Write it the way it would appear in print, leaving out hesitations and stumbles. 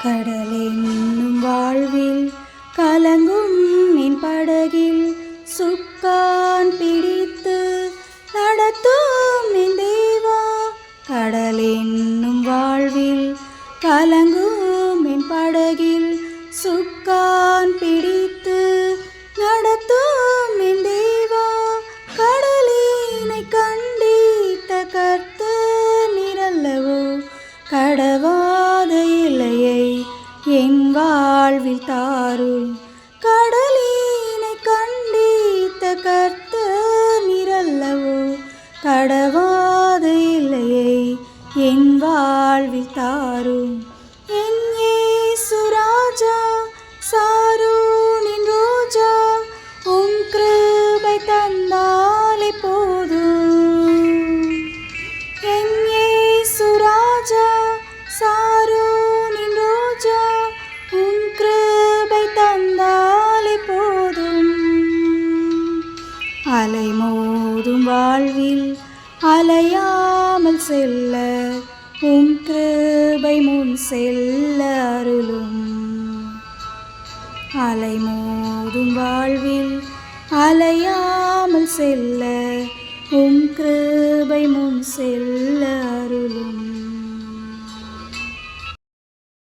கடலென்னும் வாழ்வில் கலங்கும் என் படகில் சுக்கான் பிடித்து நடத்தும் என் தேவா. கடலென்னும் வாழ்வில் கலங்கும் என் படகில் சுக்கான் பிடித்து நடத்தும் என் தேவா. கடலினை கண்டித்த கர்த்தர் நீரல்லவோ, கடவாத இலையை என் வாழ்வில் தாரும். கடலினை கண்டித்த கர்த்தர் நீரல்லவோ, கடவாத இலையை என் வாழ்வில் தாரும். என் இயேசு ராஜா சாரோனின் ரோஜா, உம் கிருபை தந்தாலே போதும். என் இயேசு ராஜா சாரோனின் ரோஜா, உம் கிருபை தந்தாலே போதும். அலை மோதும் வாழ்வில் அலையாமல் செல்ல உம் கிருபை முன் செல்ல அருளும். அலை மோதும் வாழ்வில் அலையாமல் செல்ல உம் கிருபை முன் செல்ல அருளும்.